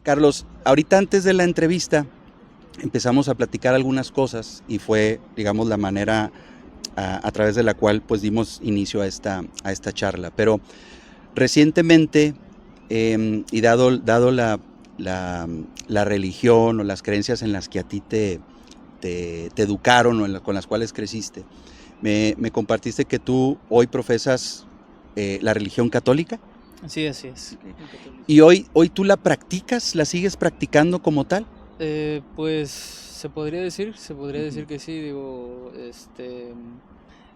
Carlos, ahorita antes de la entrevista empezamos a platicar algunas cosas y fue, digamos, la manera a través de la cual pues dimos inicio a esta charla. Pero recientemente, y dado la religión o las creencias en las que a ti te educaron o con las cuales creciste, me compartiste que tú hoy profesas la religión católica. Sí, así es. Okay. El catolicismo. ¿Y hoy tú la practicas, la sigues practicando como tal? Pues se podría decir que sí, digo,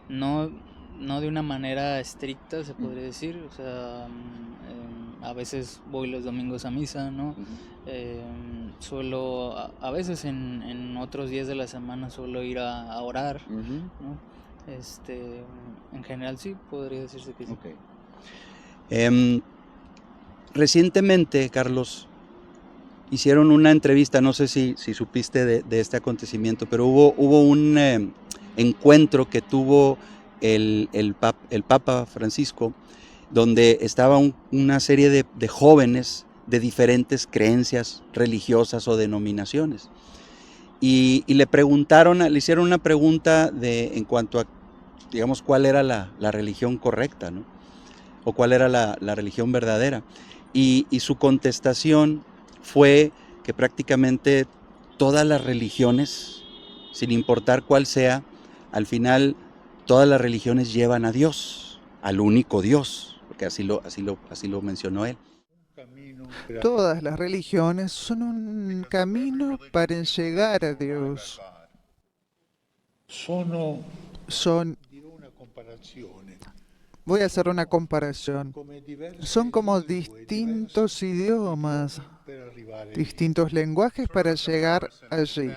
no, no de una manera estricta, se podría decir, o sea, a veces voy los domingos a misa, ¿no? Suelo, a veces en otros días de la semana suelo ir a orar, ¿no? En general sí, podría decirse que sí. Okay. Recientemente, Carlos, hicieron una entrevista, no sé si supiste de este acontecimiento, pero hubo un encuentro que tuvo el Papa Francisco, donde estaba una serie de jóvenes de diferentes creencias religiosas o denominaciones. Y le hicieron una pregunta en cuanto a, digamos, cuál era la religión correcta, ¿no? O cuál era la religión verdadera. Y su contestación fue que prácticamente todas las religiones, sin importar cuál sea, al final todas las religiones llevan a Dios, al único Dios, porque así lo mencionó él. Todas las religiones son un camino para llegar a Dios. Son, voy a hacer una comparación. Son como distintos idiomas, distintos lenguajes para llegar allí,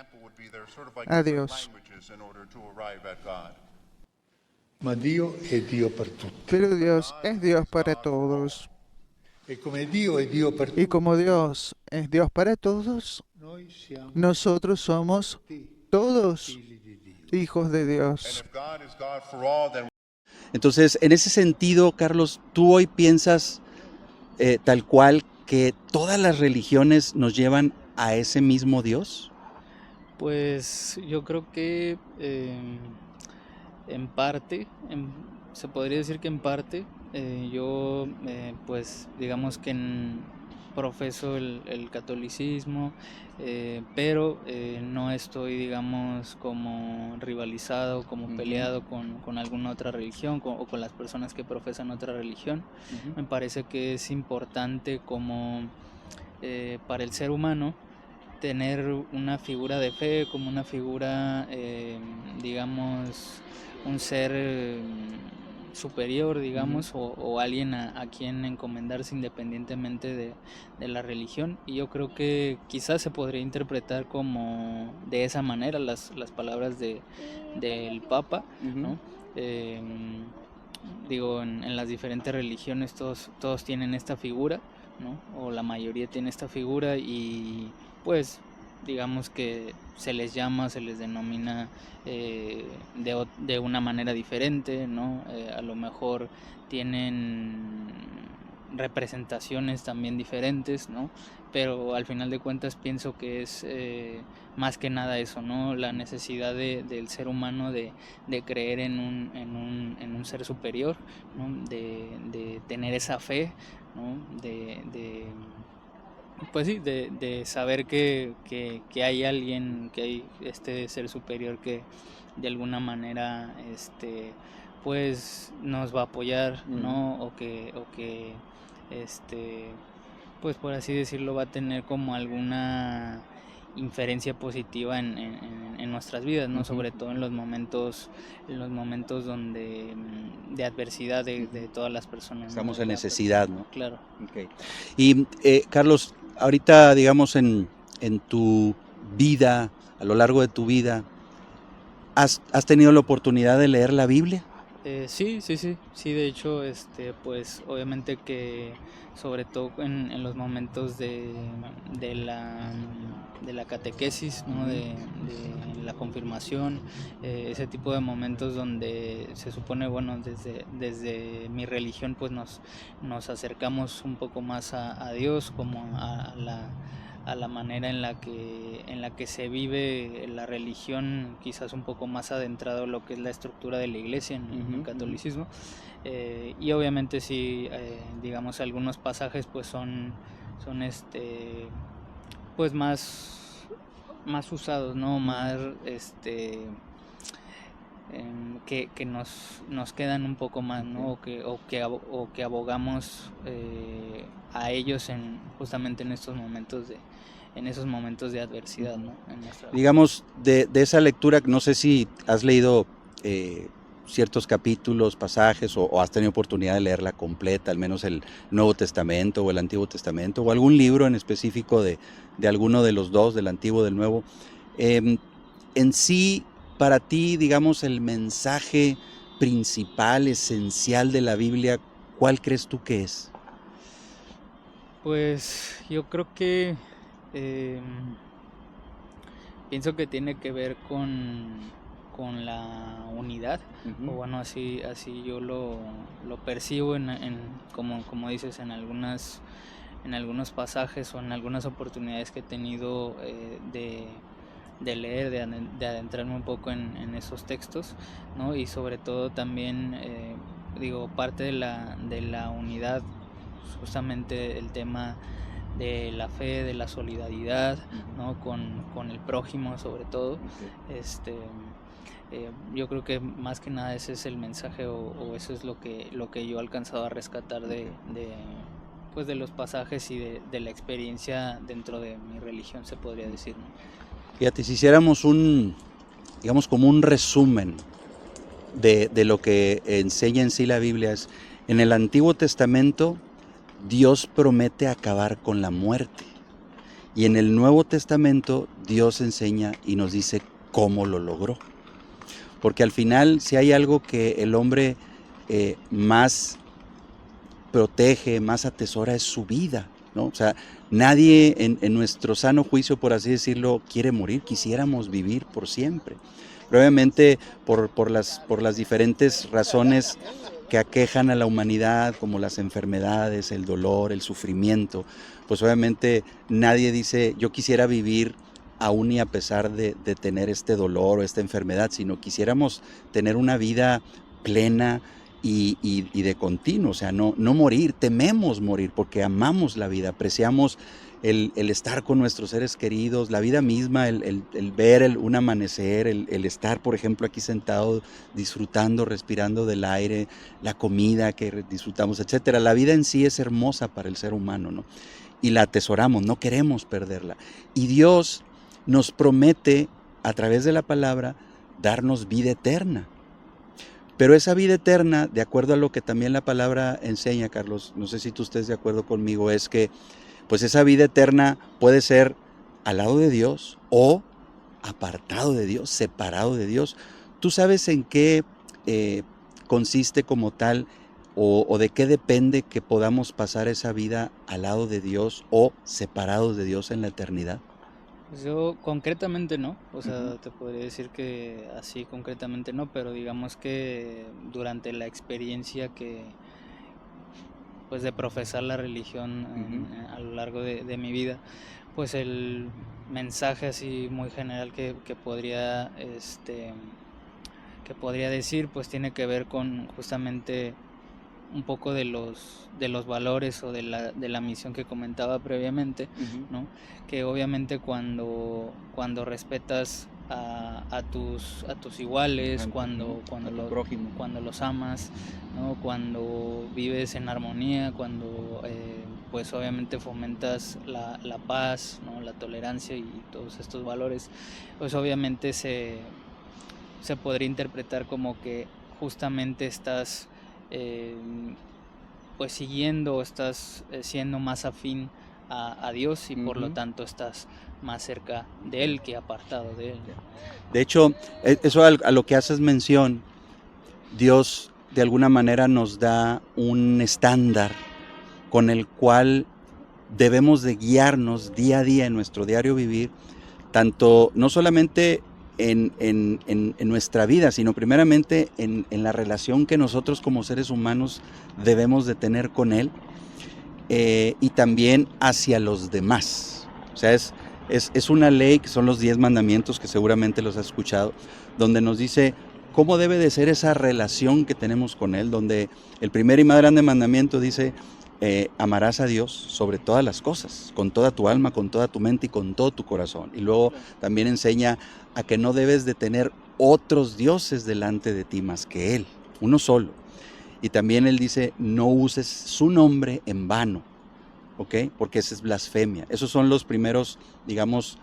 a Dios. Pero Dios es Dios para todos. Y como Dios es Dios para todos, nosotros somos todos hijos de Dios. Entonces, en ese sentido, Carlos, ¿tú hoy piensas tal cual que todas las religiones nos llevan a ese mismo Dios? Pues yo creo que en parte, se podría decir que en parte, yo pues digamos que profeso el catolicismo, pero no estoy, digamos, como rivalizado, como peleado con alguna otra religión o con las personas que profesan otra religión. Me parece que es importante como para el ser humano tener una figura de fe, como una figura, digamos, un ser superior, digamos, o alguien a quien encomendarse independientemente de la religión. Y yo creo que quizás se podría interpretar como de esa manera las palabras del Papa, ¿no? Digo, en las diferentes religiones todos tienen esta figura, ¿no? O la mayoría tiene esta figura y pues digamos que se les denomina de una manera diferente, ¿no? A lo mejor tienen representaciones también diferentes, ¿no? Pero al final de cuentas pienso que es más que nada eso, ¿no? La necesidad del ser humano de creer en un ser superior, ¿no? De tener esa fe, ¿no? Pues sí, de saber que hay alguien, que hay este ser superior que de alguna manera pues nos va a apoyar, ¿no? O que pues por así decirlo va a tener como alguna inferencia positiva en nuestras vidas, ¿no? Sobre todo en los momentos donde de adversidad de todas las personas. Estamos en necesidad, ¿no? Claro. Okay. Y Carlos, ahorita, digamos, en tu vida, a lo largo de tu vida, ¿has tenido la oportunidad de leer la Biblia? Sí, de hecho, pues obviamente que sobre todo en los momentos de la catequesis, ¿no? De la confirmación, ese tipo de momentos donde se supone, bueno, desde mi religión, pues nos acercamos un poco más a Dios, como a la manera en la que se vive la religión, quizás un poco más adentrado lo que es la estructura de la iglesia en el catolicismo. Y obviamente sí, digamos, algunos pasajes pues son pues más usados, ¿no? Más que nos quedan un poco más, ¿no? O que abogamos a ellos justamente en esos momentos de adversidad, ¿no? Digamos, de esa lectura, no sé si has leído ciertos capítulos, pasajes, o has tenido oportunidad de leerla completa, al menos el Nuevo Testamento o el Antiguo Testamento, o algún libro en específico de alguno de los dos, del Antiguo o del Nuevo. En sí, para ti, digamos, el mensaje principal, esencial de la Biblia, ¿cuál crees tú que es? Pues yo creo que pienso que tiene que ver con la unidad, o bueno, así yo lo percibo como dices, en algunos pasajes o en algunas oportunidades que he tenido de leer, de adentrarme un poco en esos textos, ¿no? Y sobre todo también, digo, parte de la unidad, justamente el tema de la fe, de la solidaridad, ¿no? Con el prójimo sobre todo. Yo creo que más que nada ese es el mensaje, o eso es lo que yo he alcanzado a rescatar pues de los pasajes y de la experiencia dentro de mi religión, se podría decir, ¿no? Fíjate, si hiciéramos digamos, como un resumen de lo que enseña en sí la Biblia, es en el Antiguo Testamento Dios promete acabar con la muerte, y en el Nuevo Testamento Dios enseña y nos dice cómo lo logró. Porque al final, si hay algo que el hombre más protege, más atesora, es su vida, ¿no? O sea, nadie en nuestro sano juicio, por así decirlo, quiere morir. Quisiéramos vivir por siempre. Pero obviamente por las diferentes razones que aquejan a la humanidad, como las enfermedades, el dolor, el sufrimiento, pues obviamente nadie dice, yo quisiera vivir aún y a pesar de tener este dolor o esta enfermedad, sino quisiéramos tener una vida plena y de continuo, o sea, no morir. Tememos morir porque amamos la vida, apreciamos el estar con nuestros seres queridos, la vida misma, el ver un amanecer, el estar, por ejemplo, aquí sentado, disfrutando, respirando del aire, la comida que disfrutamos, etcétera. La vida en sí es hermosa para el ser humano, ¿no? Y la atesoramos, no queremos perderla. Y Dios nos promete, a través de la palabra, darnos vida eterna. Pero esa vida eterna, de acuerdo a lo que también la palabra enseña, Carlos, no sé si tú estés de acuerdo conmigo, es que pues esa vida eterna puede ser al lado de Dios o apartado de Dios, separado de Dios. ¿Tú sabes en qué consiste como tal, o de qué depende que podamos pasar esa vida al lado de Dios o separados de Dios en la eternidad? Pues yo concretamente no, o sea, te podría decir que así concretamente no, pero digamos que durante la experiencia pues de profesar la religión a lo largo de mi vida, pues el mensaje así muy general que podría decir, pues tiene que ver con justamente un poco de los valores o de la misión que comentaba previamente, ¿no? Que obviamente cuando respetas a tus iguales, cuando los amas, ¿no? Cuando vives en armonía, cuando pues obviamente fomentas la paz, ¿no? La tolerancia y todos estos valores, pues obviamente se podría interpretar como que justamente estás pues siguiendo, estás siendo más afín a Dios, y por lo tanto estás más cerca de Él que apartado de Él. De hecho, eso a lo que haces mención, Dios de alguna manera nos da un estándar con el cual debemos de guiarnos día a día en nuestro diario vivir, tanto no solamente en nuestra vida, sino primeramente en la relación que nosotros como seres humanos debemos de tener con Él, y también hacia los demás. O sea, es una ley que son los 10 mandamientos, que seguramente los has escuchado, donde nos dice cómo debe de ser esa relación que tenemos con Él, donde el primer y más grande mandamiento dice: amarás a Dios sobre todas las cosas, con toda tu alma, con toda tu mente y con todo tu corazón. Y luego también enseña a que no debes de tener otros dioses delante de ti más que Él, uno solo. Y también Él dice: no uses su nombre en vano, ¿ok? Porque esa es blasfemia. Esos son los primeros, digamos,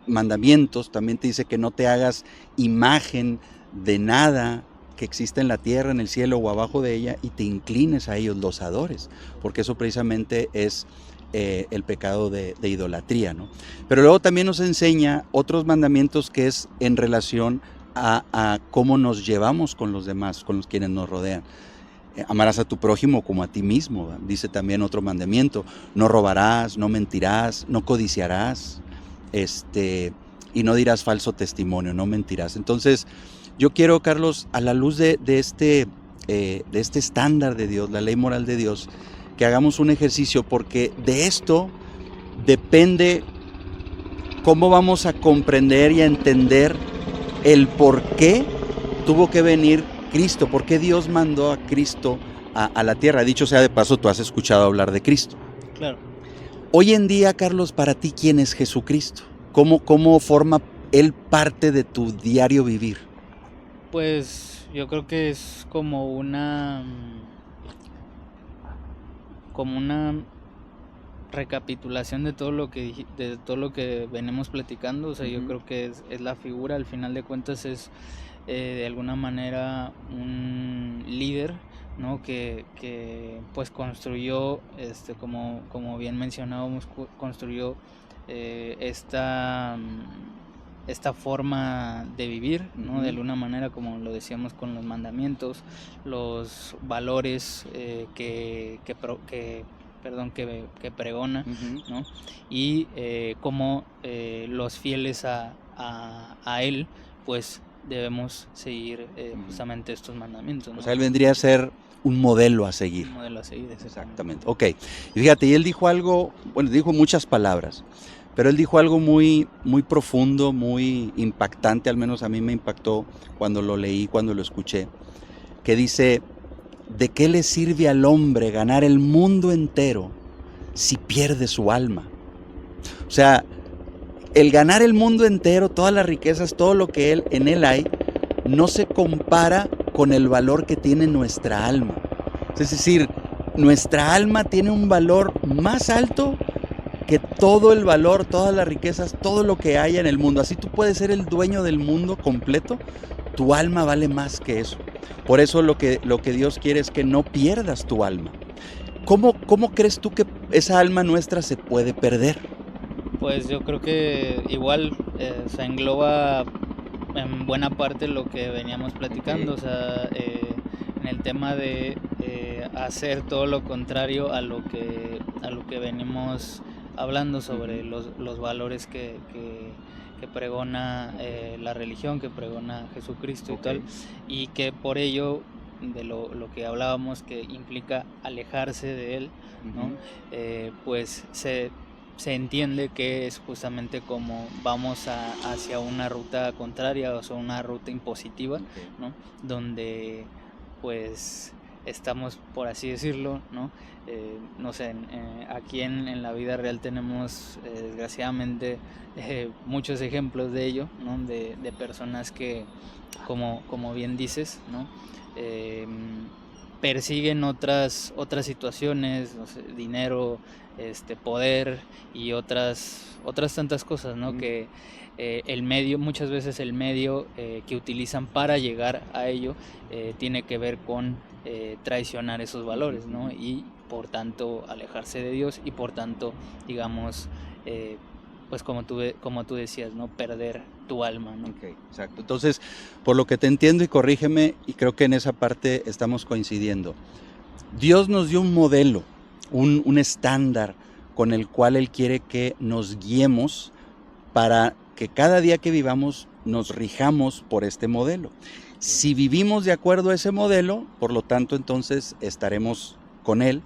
mandamientos. También te dice que no te hagas imagen de nada que exista en la tierra, en el cielo o abajo de ella, y te inclines a ellos, los adores, porque eso precisamente es el pecado de idolatría, ¿no? Pero luego también nos enseña otros mandamientos, que es en relación a cómo nos llevamos con los demás, con los quienes nos rodean. Amarás a tu prójimo como a ti mismo, ¿verdad? Dice también otro mandamiento: no robarás, no mentirás, no codiciarás, y no dirás falso testimonio, no mentirás. Entonces, yo quiero, Carlos, a la luz de este estándar de Dios, la ley moral de Dios, que hagamos un ejercicio, porque de esto depende cómo vamos a comprender y a entender el por qué tuvo que venir Cristo, por qué Dios mandó a Cristo a la tierra. Dicho sea de paso, tú has escuchado hablar de Cristo. Claro. Hoy en día, Carlos, para ti, ¿quién es Jesucristo? ¿Cómo forma Él parte de tu diario vivir? Pues yo creo que es como una recapitulación de todo lo que de todo lo que venimos platicando. O sea, yo creo que es la figura, al final de cuentas es de alguna manera un líder, ¿no? Que pues construyó, como bien mencionábamos, construyó esta forma de vivir, ¿no? De alguna manera, como lo decíamos, con los mandamientos, los valores que pregona, ¿no? Y como los fieles a él, pues debemos seguir justamente estos mandamientos, ¿no? O sea, Él vendría a ser un modelo a seguir. Un modelo a seguir, exactamente. Ok, y fíjate, y Él dijo algo, bueno, dijo muchas palabras, pero Él dijo algo muy, muy profundo, muy impactante, al menos a mí me impactó cuando lo leí, cuando lo escuché, que dice: ¿de qué le sirve al hombre ganar el mundo entero si pierde su alma? O sea, el ganar el mundo entero, todas las riquezas, todo lo que en él hay, no se compara con el valor que tiene nuestra alma. Es decir, nuestra alma tiene un valor más alto que todo el valor, todas las riquezas, todo lo que haya en el mundo. Así tú puedes ser el dueño del mundo completo, tu alma vale más que eso. Por eso lo que Dios quiere es que no pierdas tu alma. ¿Cómo crees tú que esa alma nuestra se puede perder? Pues yo creo que igual se engloba en buena parte lo que veníamos platicando, o sea, en el tema de hacer todo lo contrario a lo que venimos hablando sobre los valores que pregona la religión, que pregona Jesucristo y tal, y que por ello, de lo que hablábamos, que implica alejarse de él, ¿no? Pues se entiende que es justamente como vamos hacia una ruta contraria, o sea, una ruta impositiva, ¿no? Donde pues estamos, por así decirlo, ¿no? No sé, aquí en la vida real tenemos desgraciadamente muchos ejemplos de ello, ¿no? De personas que, como bien dices, ¿no? Persiguen otras situaciones, no sé, dinero, poder y otras tantas cosas, ¿no? Que el medio, muchas veces el medio que utilizan para llegar a ello tiene que ver con traicionar esos valores, ¿no? Y por tanto alejarse de Dios, y por tanto, digamos, pues como tú decías, ¿no? Perder tu alma, ¿no? Ok, exacto. Entonces, por lo que te entiendo y corrígeme, y creo que en esa parte estamos coincidiendo, Dios nos dio un modelo, un estándar con el cual Él quiere que nos guiemos para que cada día que vivamos nos rijamos por este modelo. Si vivimos de acuerdo a ese modelo, por lo tanto, entonces estaremos con Él.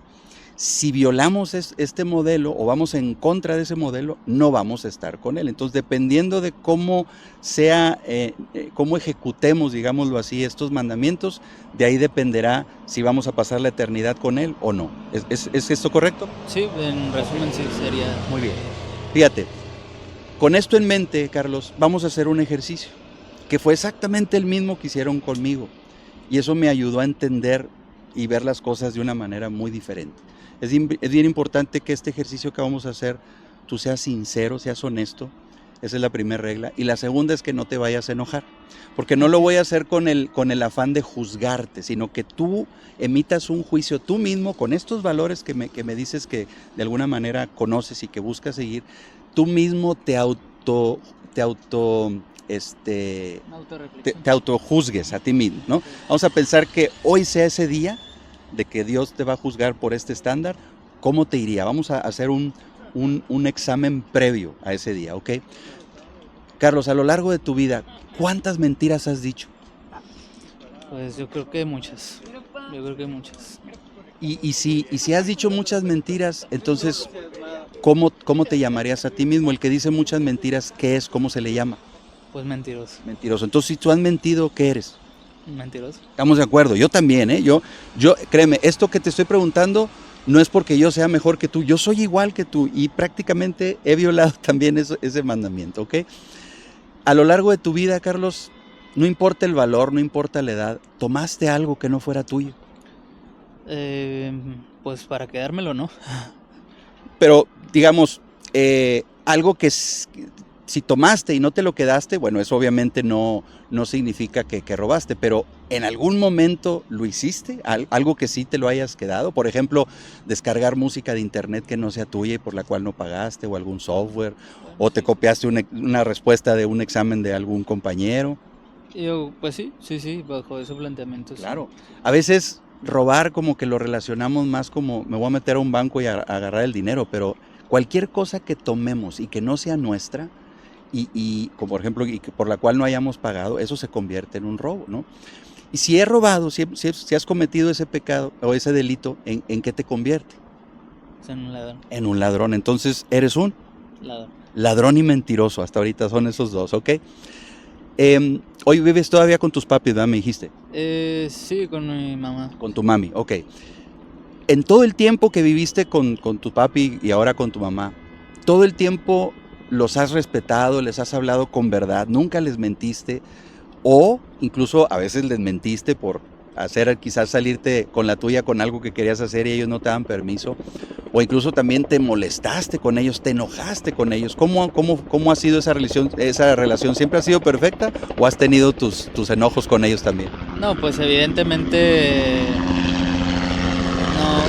Si violamos este modelo o vamos en contra de ese modelo, no vamos a estar con Él. Entonces, dependiendo de cómo sea, cómo ejecutemos, digámoslo así, estos mandamientos, de ahí dependerá si vamos a pasar la eternidad con Él o no. ¿Es esto correcto? Sí, en resumen sí sería... Muy bien. Fíjate, con esto en mente, Carlos, vamos a hacer un ejercicio que fue exactamente el mismo que hicieron conmigo. Y eso me ayudó a entender y ver las cosas de una manera muy diferente. Es bien importante que este ejercicio que vamos a hacer, tú seas sincero, seas honesto. Esa es la primera regla. Y la segunda es que no te vayas a enojar. Porque no lo voy a hacer con el afán de juzgarte, sino que tú emitas un juicio tú mismo con estos valores que me dices que de alguna manera conoces y que buscas seguir. Tú mismo te autojuzgues a ti mismo, ¿no? Vamos a pensar que hoy sea ese día de que Dios te va a juzgar por este estándar. ¿Cómo te iría? Vamos a hacer un examen previo a ese día, ¿ok? Carlos, a lo largo de tu vida, ¿cuántas mentiras has dicho? Pues yo creo que muchas. Y si has dicho muchas mentiras, entonces, ¿cómo te llamarías a ti mismo? El que dice muchas mentiras, ¿qué es? ¿Cómo se le llama? Pues mentiroso. Mentiroso. Entonces, si tú has mentido, ¿qué eres? Mentiroso. Estamos de acuerdo. Yo también, ¿eh? Yo, créeme, esto que te estoy preguntando no es porque yo sea mejor que tú. Yo soy igual que tú y prácticamente he violado también ese mandamiento, ¿ok? A lo largo de tu vida, Carlos, no importa el valor, no importa la edad, ¿tomaste algo que no fuera tuyo? Pues para quedármelo, ¿no? Pero, digamos, algo que si tomaste y no te lo quedaste, bueno, eso obviamente no significa que robaste, pero ¿en algún momento lo hiciste? ¿Algo que sí te lo hayas quedado? Por ejemplo, descargar música de internet que no sea tuya y por la cual no pagaste, o algún software, o te copiaste una respuesta de un examen de algún compañero. Yo, pues sí, bajo ese planteamiento. Claro, a veces robar como que lo relacionamos más como me voy a meter a un banco y a agarrar el dinero, pero cualquier cosa que tomemos y que no sea nuestra, y como por ejemplo, y que por la cual no hayamos pagado, eso se convierte en un robo, ¿no? Y si he robado, si has cometido ese pecado o ese delito, ¿en qué te convierte? En un ladrón. En un ladrón. Entonces, eres un Ladrón. Ladrón y mentiroso. Hasta ahorita son esos dos, ¿ok? Hoy vives todavía con tus papis, ¿verdad? Me dijiste. Sí, con mi mamá. Con tu mami, ok. En todo el tiempo que viviste con tu papi y ahora con tu mamá, todo el tiempo los has respetado, les has hablado con verdad, nunca les mentiste, o incluso a veces les mentiste por quizás salirte con la tuya con algo que querías hacer y ellos no te dan permiso, o incluso también te molestaste con ellos, te enojaste con ellos. ¿Cómo ha sido esa relación? ¿Esa relación siempre ha sido perfecta o has tenido tus enojos con ellos también? No, pues evidentemente no.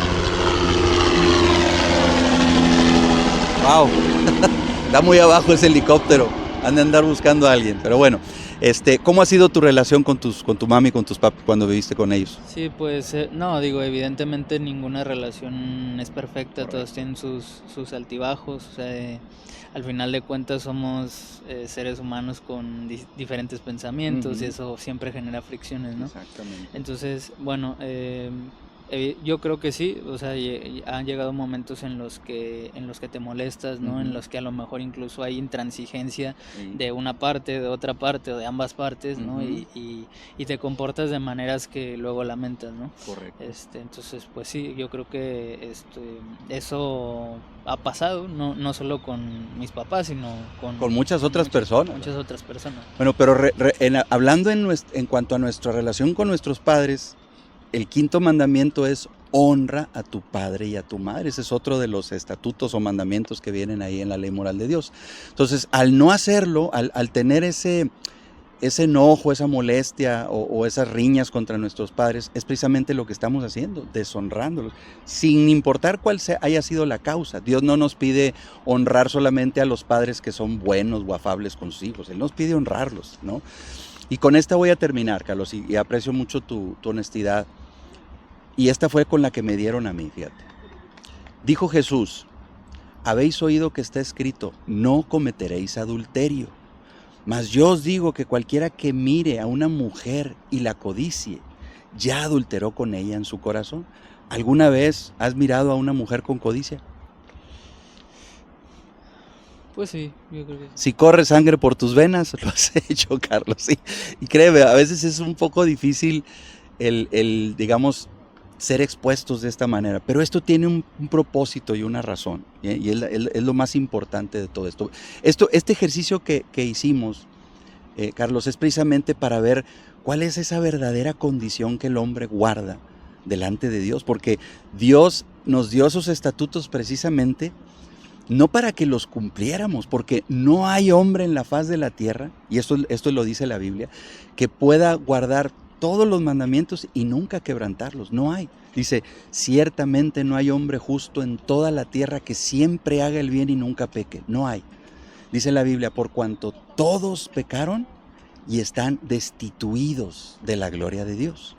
Wow. Está muy abajo ese helicóptero, han de andar buscando a alguien, pero bueno, ¿cómo ha sido tu relación con tu mami y con tus papis cuando viviste con ellos? Sí, pues no, digo, evidentemente ninguna relación es perfecta, todos tienen sus altibajos, o sea, al final de cuentas somos seres humanos con diferentes pensamientos y eso siempre genera fricciones, ¿no? Exactamente. Entonces, bueno, yo creo que sí, o sea, han llegado momentos en los que te molestas, ¿no? En los que a lo mejor incluso hay intransigencia de una parte, de otra parte o de ambas partes, ¿no? Y te comportas de maneras que luego lamentas, ¿no? Correcto. Entonces, pues sí, yo creo que eso ha pasado, no solo con mis papás, sino con muchas otras personas. Muchas otras personas. Bueno, pero hablando en cuanto a nuestra relación con nuestros padres, el quinto mandamiento es honra a tu padre y a tu madre. Ese es otro de los estatutos o mandamientos que vienen ahí en la ley moral de Dios. Entonces, al no hacerlo, al tener ese ese enojo, esa molestia o esas riñas contra nuestros padres es precisamente lo que estamos haciendo, deshonrándolos, sin importar cuál haya sido la causa. Dios no nos pide honrar solamente a los padres que son buenos o afables con sus hijos, Él nos pide honrarlos, ¿no? Y con esta voy a terminar, Carlos, y aprecio mucho tu honestidad. Y esta fue con la que me dieron a mí, fíjate. Dijo Jesús: habéis oído que está escrito, no cometeréis adulterio. Mas yo os digo que cualquiera que mire a una mujer y la codicie, ya adulteró con ella en su corazón. ¿Alguna vez has mirado a una mujer con codicia? Pues sí, yo creo que sí. Si corre sangre por tus venas, lo has hecho, Carlos, sí. Y créeme, a veces es un poco difícil digamos, ser expuestos de esta manera, pero esto tiene un propósito y una razón, y es lo más importante de todo esto. Este ejercicio que hicimos, Carlos, es precisamente para ver cuál es esa verdadera condición que el hombre guarda delante de Dios, porque Dios nos dio esos estatutos precisamente no para que los cumpliéramos, porque no hay hombre en la faz de la tierra, y esto lo dice la Biblia, que pueda guardar todos los mandamientos y nunca quebrantarlos. No hay. Dice, ciertamente no hay hombre justo en toda la tierra que siempre haga el bien y nunca peque. No hay. Dice la Biblia, por cuanto todos pecaron y están destituidos de la gloria de Dios.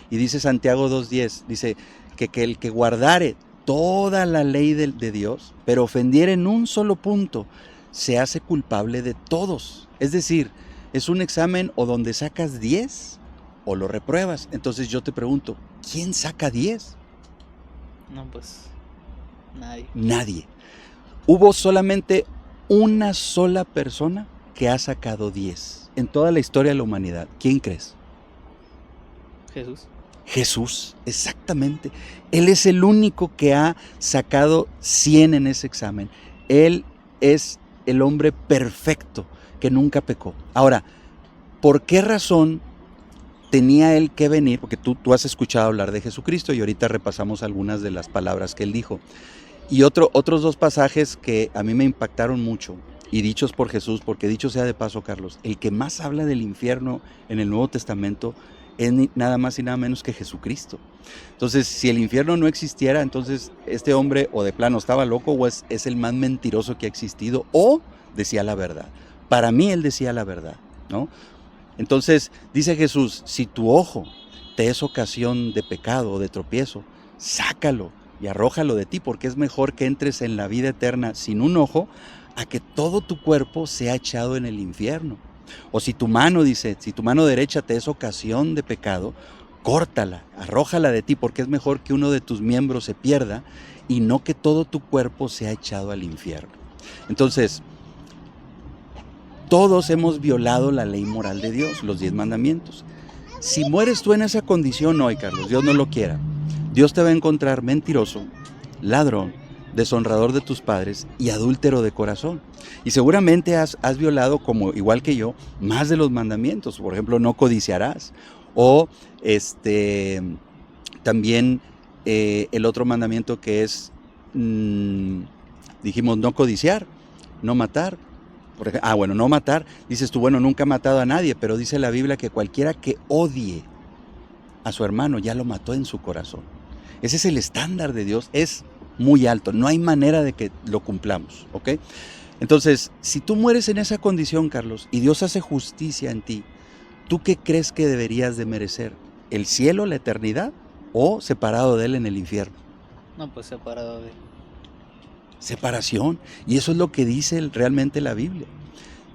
Y dice Santiago 2:10, dice que el que guardare toda la ley de Dios, pero ofendiera en un solo punto, se hace culpable de todos. Es decir, es un examen o donde sacas 10 o lo repruebas. Entonces yo te pregunto, ¿quién saca 10? No, pues nadie. Nadie. Hubo solamente una sola persona que ha sacado 10 en toda la historia de la humanidad. ¿Quién crees? Jesús. Jesús, exactamente. Él es el único que ha sacado 100 en ese examen. Él es el hombre perfecto que nunca pecó. Ahora, ¿por qué razón tenía él que venir? Porque tú has escuchado hablar de Jesucristo y ahorita repasamos algunas de las palabras que él dijo. Y otros dos pasajes que a mí me impactaron mucho y dichos por Jesús, porque dicho sea de paso, Carlos, el que más habla del infierno en el Nuevo Testamento es nada más y nada menos que Jesucristo. Entonces, si el infierno no existiera, entonces este hombre o de plano estaba loco o es el más mentiroso que ha existido o decía la verdad. Para mí él decía la verdad, ¿no? Entonces dice Jesús, si tu ojo te es ocasión de pecado o de tropiezo, sácalo y arrójalo de ti, porque es mejor que entres en la vida eterna sin un ojo a que todo tu cuerpo sea echado en el infierno. O si tu mano, dice, si tu mano derecha te es ocasión de pecado, córtala, arrójala de ti, porque es mejor que uno de tus miembros se pierda y no que todo tu cuerpo sea echado al infierno. Entonces, todos hemos violado la ley moral de Dios, los 10 mandamientos. Si mueres tú en esa condición hoy, Carlos, Dios no lo quiera, Dios te va a encontrar mentiroso, ladrón, deshonrador de tus padres y adúltero de corazón. Y seguramente has violado, como igual que yo, más de los mandamientos. Por ejemplo, no codiciarás. O también el otro mandamiento que es, dijimos, no codiciar, no matar. No matar. Dices tú, bueno, nunca he matado a nadie, pero dice la Biblia que cualquiera que odie a su hermano ya lo mató en su corazón. Ese es el estándar de Dios, es muy alto, no hay manera de que lo cumplamos, ¿ok? Entonces, si tú mueres en esa condición, Carlos, y Dios hace justicia en ti, ¿tú qué crees que deberías de merecer? ¿El cielo, la eternidad, o separado de Él en el infierno? No, pues separado de él. Separación, y eso es lo que dice realmente la Biblia.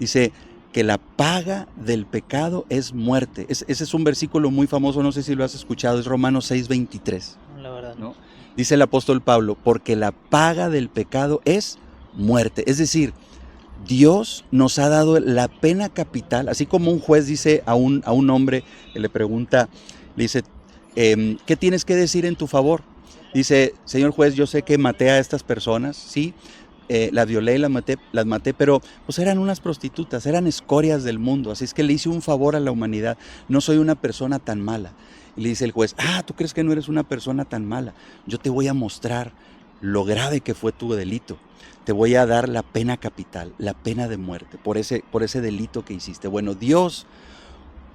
Dice que la paga del pecado es muerte. Ese es un versículo muy famoso, no sé si lo has escuchado, es Romanos 6:23. La verdad, no. Dice el apóstol Pablo, porque la paga del pecado es muerte. Es decir, Dios nos ha dado la pena capital, así como un juez dice a un hombre que le pregunta, le dice, ¿qué tienes que decir en tu favor? Dice, señor juez, yo sé que maté a estas personas, sí, las violé y las maté, pero pues eran unas prostitutas, eran escorias del mundo, así es que le hice un favor a la humanidad, no soy una persona tan mala. Y le dice el juez, ¿tú crees que no eres una persona tan mala? Yo te voy a mostrar lo grave que fue tu delito. Te voy a dar la pena capital, la pena de muerte, por ese delito que hiciste. Bueno, Dios,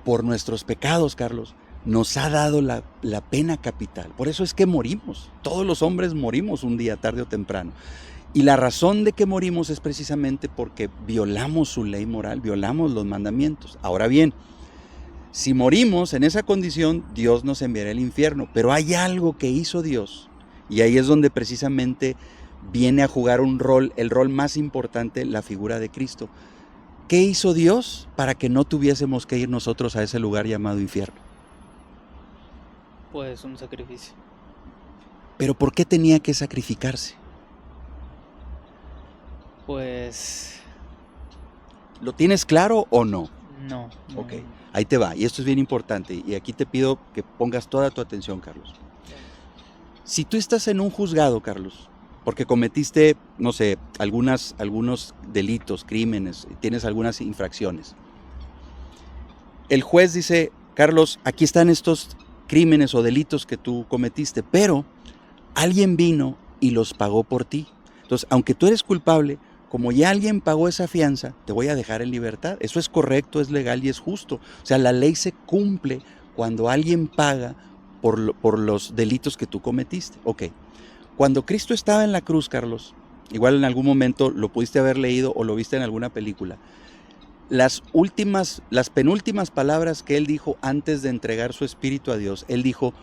por nuestros pecados, Carlos, nos ha dado la pena capital. Por eso es que morimos. Todos los hombres morimos un día, tarde o temprano. Y la razón de que morimos es precisamente porque violamos su ley moral, violamos los mandamientos. Ahora bien, si morimos en esa condición, Dios nos enviará al infierno. Pero hay algo que hizo Dios, y ahí es donde precisamente viene a jugar el rol más importante, la figura de Cristo. ¿Qué hizo Dios para que no tuviésemos que ir nosotros a ese lugar llamado infierno? Pues un sacrificio. ¿Pero por qué tenía que sacrificarse? Pues ¿Lo tienes claro o no? no. Ok, ahí te va. Y esto es bien importante. Y aquí te pido que pongas toda tu atención, Carlos. Si tú estás en un juzgado, Carlos, porque cometiste, no sé, algunos delitos, crímenes, tienes algunas infracciones. El juez dice, Carlos, aquí están estos crímenes o delitos que tú cometiste, pero alguien vino y los pagó por ti. Entonces, aunque tú eres culpable, como ya alguien pagó esa fianza, te voy a dejar en libertad. Eso es correcto, es legal y es justo. O sea, la ley se cumple cuando alguien paga por los delitos que tú cometiste. Ok. Cuando Cristo estaba en la cruz, Carlos, igual en algún momento lo pudiste haber leído o lo viste en alguna película, las penúltimas palabras que él dijo antes de entregar su espíritu a Dios, él dijo,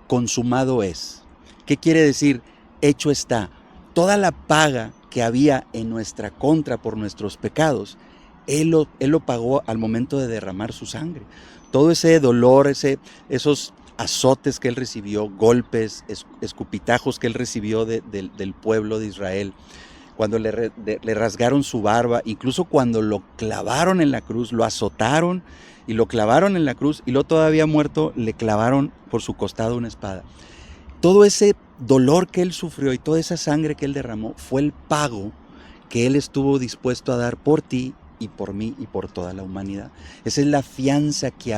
consumado es. ¿Qué quiere decir? Hecho está. Toda la paga que había en nuestra contra por nuestros pecados, él lo pagó al momento de derramar su sangre. Todo ese dolor, esos azotes que él recibió, golpes, escupitajos que él recibió del pueblo de Israel, cuando le rasgaron su barba, incluso cuando lo clavaron en la cruz, lo azotaron y lo clavaron en la cruz, y luego todavía muerto le clavaron por su costado una espada. Todo ese dolor que él sufrió y toda esa sangre que él derramó fue el pago que él estuvo dispuesto a dar por ti y por mí y por toda la humanidad. Esa es la fianza que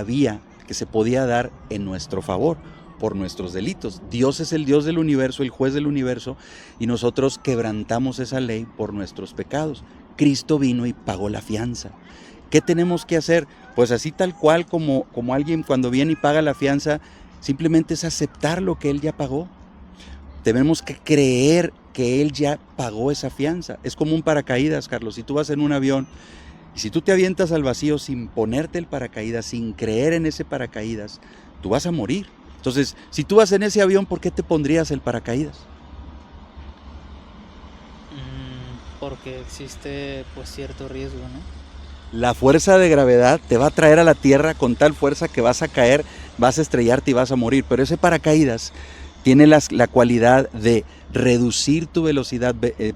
se podía dar en nuestro favor por nuestros delitos. Dios es el Dios del universo, el juez del universo, y nosotros quebrantamos esa ley por nuestros pecados. Cristo vino y pagó la fianza. ¿Qué tenemos que hacer? Pues así tal cual como alguien cuando viene y paga la fianza, simplemente es aceptar lo que Él ya pagó. Tenemos que creer que Él ya pagó esa fianza. Es como un paracaídas, Carlos. Si tú vas en un avión y si tú te avientas al vacío sin ponerte el paracaídas, sin creer en ese paracaídas, tú vas a morir. Entonces, si tú vas en ese avión, ¿por qué te pondrías el paracaídas? Porque existe pues cierto riesgo, ¿no? La fuerza de gravedad te va a traer a la tierra con tal fuerza que vas a caer, vas a estrellarte y vas a morir. Pero ese paracaídas tiene la cualidad de reducir tu velocidad,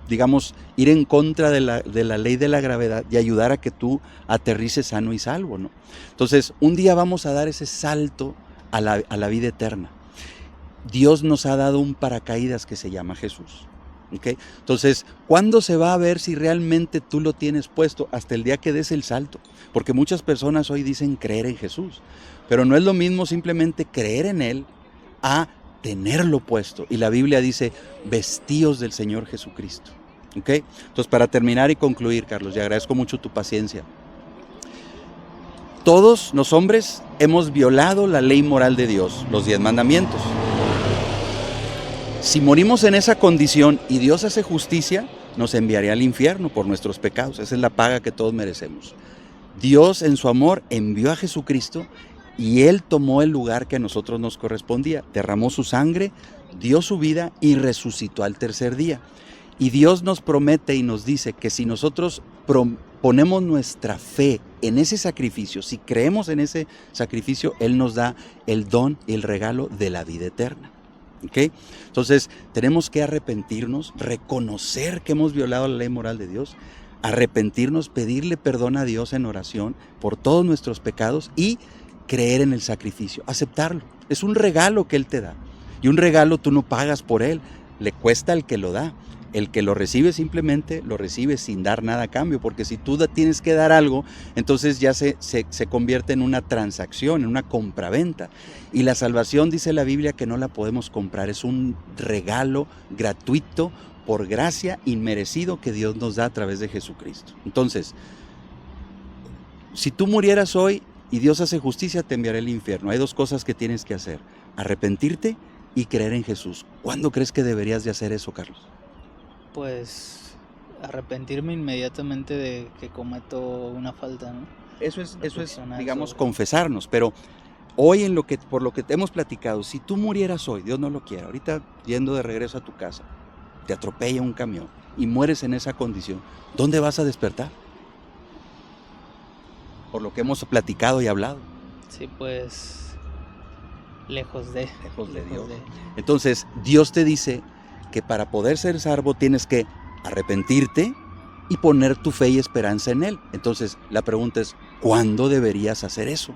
digamos, ir en contra de la ley de la gravedad y ayudar a que tú aterrices sano y salvo, ¿no? Entonces, un día vamos a dar ese salto a la vida eterna. Dios nos ha dado un paracaídas que se llama Jesús. ¿Okay? Entonces, ¿cuándo se va a ver si realmente tú lo tienes puesto? Hasta el día que des el salto. Porque muchas personas hoy dicen creer en Jesús, pero no es lo mismo simplemente creer en Él a tenerlo puesto. Y la Biblia dice, vestíos del Señor Jesucristo. ¿Okay? Entonces, para terminar y concluir, Carlos, y agradezco mucho tu paciencia. Todos los hombres hemos violado la ley moral de Dios, los 10 mandamientos. Si morimos en esa condición y Dios hace justicia, nos enviaría al infierno por nuestros pecados. Esa es la paga que todos merecemos. Dios en su amor envió a Jesucristo y Él tomó el lugar que a nosotros nos correspondía. Derramó su sangre, dio su vida y resucitó al tercer día. Y Dios nos promete y nos dice que si nosotros ponemos nuestra fe en ese sacrificio, si creemos en ese sacrificio, Él nos da el don y el regalo de la vida eterna. ¿Okay? Entonces tenemos que arrepentirnos, reconocer que hemos violado la ley moral de Dios, arrepentirnos, pedirle perdón a Dios en oración por todos nuestros pecados y creer en el sacrificio, aceptarlo. Es un regalo que Él te da y un regalo tú no pagas por él, le cuesta al que lo da. El que lo recibe simplemente lo recibe sin dar nada a cambio, porque si tú tienes que dar algo, entonces ya se convierte en una transacción, en una compraventa. Y la salvación, dice la Biblia, que no la podemos comprar, es un regalo gratuito, por gracia, inmerecido, que Dios nos da a través de Jesucristo. Entonces, si tú murieras hoy y Dios hace justicia, te enviará al infierno. Hay dos cosas que tienes que hacer: arrepentirte y creer en Jesús. ¿Cuándo crees que deberías de hacer eso, Carlos? Pues arrepentirme inmediatamente de que cometo una falta, ¿no? Eso es, Reflexionar digamos, sobre- confesarnos. Pero hoy, por lo que te hemos platicado, si tú murieras hoy, Dios no lo quiera, ahorita yendo de regreso a tu casa, te atropella un camión y mueres en esa condición, ¿dónde vas a despertar? Por lo que hemos platicado y hablado. Sí, pues lejos de Dios. Entonces, Dios te dice que para poder ser salvo tienes que arrepentirte y poner tu fe y esperanza en Él. Entonces, la pregunta es, ¿cuándo deberías hacer eso?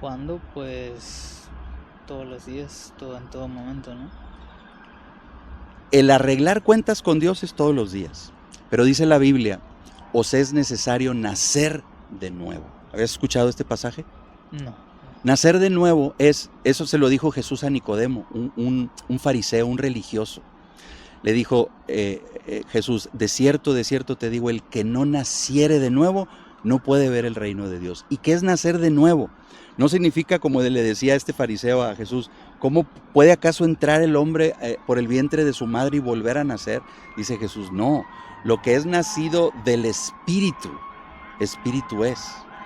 ¿Cuándo? Pues todos los días, en todo momento, ¿no? El arreglar cuentas con Dios es todos los días. Pero dice la Biblia, os es necesario nacer de nuevo. ¿Habías escuchado este pasaje? No. Nacer de nuevo eso se lo dijo Jesús a Nicodemo, un fariseo, un religioso. Le dijo Jesús, de cierto te digo, el que no naciere de nuevo no puede ver el reino de Dios. ¿Y qué es nacer de nuevo? No significa, como le decía este fariseo a Jesús, ¿cómo puede acaso entrar el hombre por el vientre de su madre y volver a nacer? Dice Jesús, no, lo que es nacido del Espíritu, Espíritu es.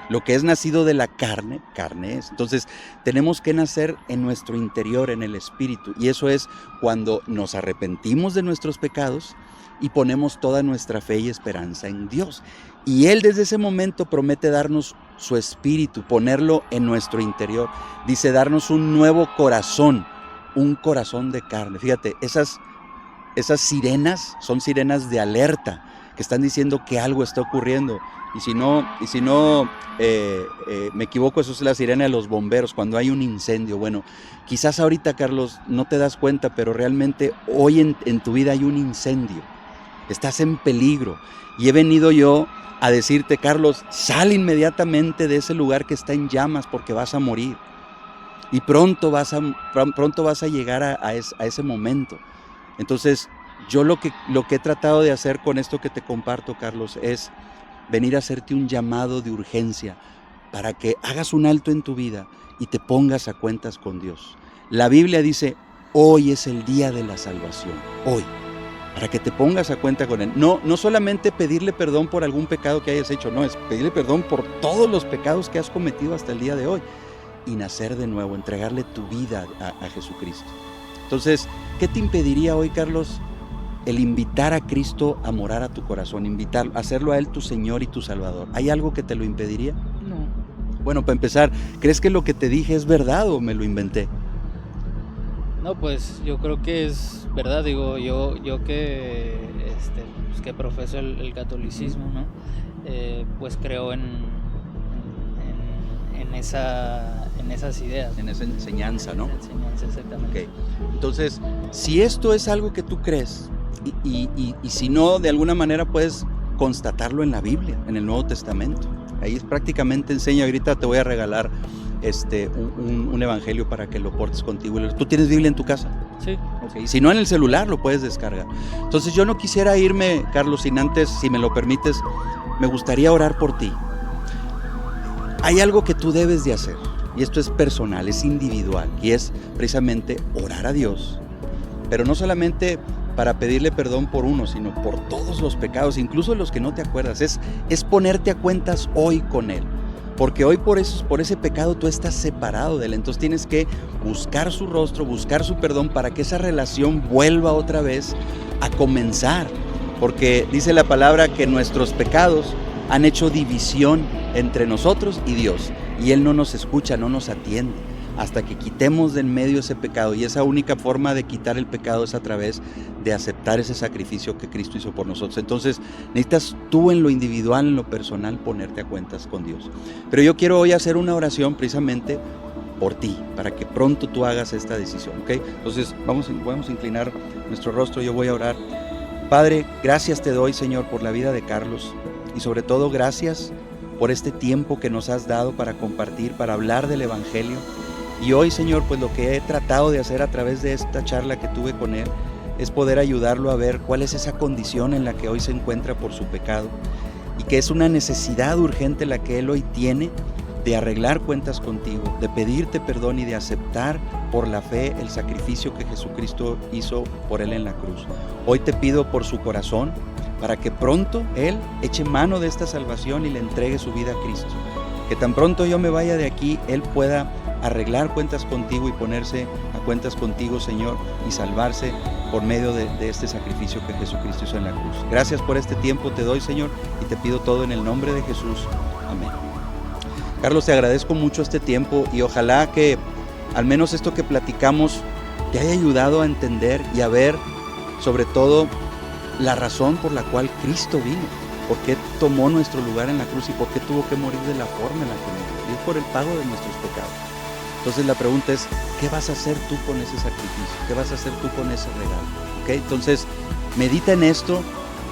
Lo que es nacido de la carne, carne es. Entonces, tenemos que nacer en nuestro interior, en el Espíritu. Y eso es cuando nos arrepentimos de nuestros pecados y ponemos toda nuestra fe y esperanza en Dios. Y Él desde ese momento promete darnos su Espíritu, ponerlo en nuestro interior. Dice, darnos un nuevo corazón, un corazón de carne. Fíjate, esas sirenas son sirenas de alerta, que están diciendo que algo está ocurriendo. Y si no me equivoco, eso es la sirena de los bomberos cuando hay un incendio. Bueno, quizás ahorita, Carlos, no te das cuenta, pero realmente hoy en tu vida hay un incendio. Estás en peligro. Y he venido yo a decirte, Carlos, sal inmediatamente de ese lugar que está en llamas, porque vas a morir. Y pronto vas a llegar a ese momento. Entonces, yo lo que he tratado de hacer con esto que te comparto, Carlos, es venir a hacerte un llamado de urgencia para que hagas un alto en tu vida y te pongas a cuentas con Dios. La Biblia dice, hoy es el día de la salvación, hoy, para que te pongas a cuenta con Él. No solamente pedirle perdón por algún pecado que hayas hecho, no, es pedirle perdón por todos los pecados que has cometido hasta el día de hoy y nacer de nuevo, entregarle tu vida a Jesucristo. Entonces, ¿qué te impediría hoy, Carlos, el invitar a Cristo a morar a tu corazón, hacerlo a Él tu Señor y tu Salvador? ¿Hay algo que te lo impediría? No. Bueno, para empezar, ¿crees que lo que te dije es verdad o me lo inventé? No, pues yo creo que es verdad. Digo, yo que pues, que profeso el catolicismo, ¿no? Pues creo en esas ideas. En esa enseñanza, ¿no? En esa enseñanza, exactamente. Ok. Entonces, si esto es algo que tú crees, y si no, de alguna manera puedes constatarlo en la Biblia, en el Nuevo Testamento. Ahí prácticamente enseña. Ahorita te voy a regalar un evangelio para que lo portes contigo. ¿Tú tienes Biblia en tu casa? Sí. Okay. Si no, en el celular lo puedes descargar. Entonces, yo no quisiera irme, Carlos, sin antes, si me lo permites, me gustaría orar por ti. Hay algo que tú debes de hacer, y esto es personal, es individual, y es precisamente orar a Dios, pero no solamente para pedirle perdón por uno, sino por todos los pecados, incluso los que no te acuerdas. Es ponerte a cuentas hoy con Él, porque hoy por ese pecado tú estás separado de Él. Entonces tienes que buscar su rostro, buscar su perdón, para que esa relación vuelva otra vez a comenzar, porque dice la palabra que nuestros pecados han hecho división entre nosotros y Dios, y Él no nos escucha, no nos atiende hasta que quitemos de en medio ese pecado. Y esa única forma de quitar el pecado es a través de aceptar ese sacrificio que Cristo hizo por nosotros. Entonces necesitas tú, en lo individual, en lo personal, ponerte a cuentas con Dios. Pero yo quiero hoy hacer una oración precisamente por ti, para que pronto tú hagas esta decisión, ¿ok? Entonces vamos a inclinar nuestro rostro, yo voy a orar. Padre, gracias te doy, Señor, por la vida de Carlos, y sobre todo gracias por este tiempo que nos has dado para compartir, para hablar del Evangelio. Y hoy, Señor, pues lo que he tratado de hacer a través de esta charla que tuve con él es poder ayudarlo a ver cuál es esa condición en la que hoy se encuentra por su pecado, y que es una necesidad urgente la que él hoy tiene de arreglar cuentas contigo, de pedirte perdón y de aceptar por la fe el sacrificio que Jesucristo hizo por él en la cruz. Hoy te pido por su corazón, para que pronto él eche mano de esta salvación y le entregue su vida a Cristo. Que tan pronto yo me vaya de aquí, él pueda arreglar cuentas contigo y ponerse a cuentas contigo, Señor, y salvarse por medio de este sacrificio que Jesucristo hizo en la cruz. Gracias por este tiempo te doy, Señor, y te pido todo en el nombre de Jesús. Amén. Carlos, te agradezco mucho este tiempo y ojalá que al menos esto que platicamos te haya ayudado a entender y a ver sobre todo la razón por la cual Cristo vino, por qué tomó nuestro lugar en la cruz y por qué tuvo que morir de la forma en la que murió, y es por el pago de nuestros pecados. Entonces la pregunta es, ¿qué vas a hacer tú con ese sacrificio? ¿Qué vas a hacer tú con ese regalo? ¿Okay? Entonces medita en esto,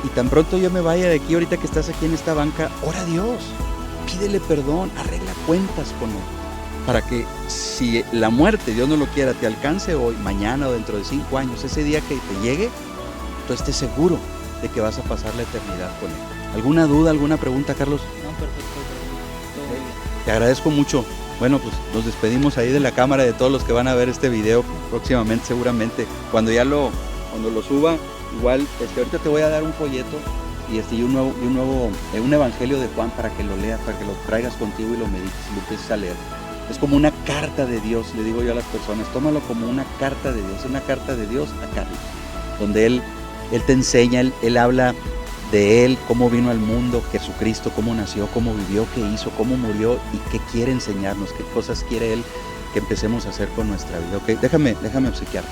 y tan pronto yo me vaya de aquí, ahorita que estás aquí en esta banca, ora a Dios, pídele perdón, arregla cuentas con él, para que si la muerte, Dios no lo quiera, te alcance hoy, mañana o dentro de 5 años, ese día que te llegue, tú estés seguro de que vas a pasar la eternidad con él. ¿Alguna duda, alguna pregunta, Carlos? No, perfecto. Todo bien. Te agradezco mucho. Bueno, pues nos despedimos ahí de la cámara, de todos los que van a ver este video próximamente, seguramente. Cuando lo suba, igual, ahorita te voy a dar un folleto y un evangelio de Juan para que lo leas, para que lo traigas contigo y lo medites y lo empieces a leer. Es como una carta de Dios, le digo yo a las personas, tómalo como una carta de Dios, una carta de Dios a Carlos, donde Él te enseña, él habla de Él, cómo vino al mundo, Jesucristo, cómo nació, cómo vivió, qué hizo, cómo murió y qué quiere enseñarnos, qué cosas quiere Él que empecemos a hacer con nuestra vida. ¿Okay? Déjame obsequiarte.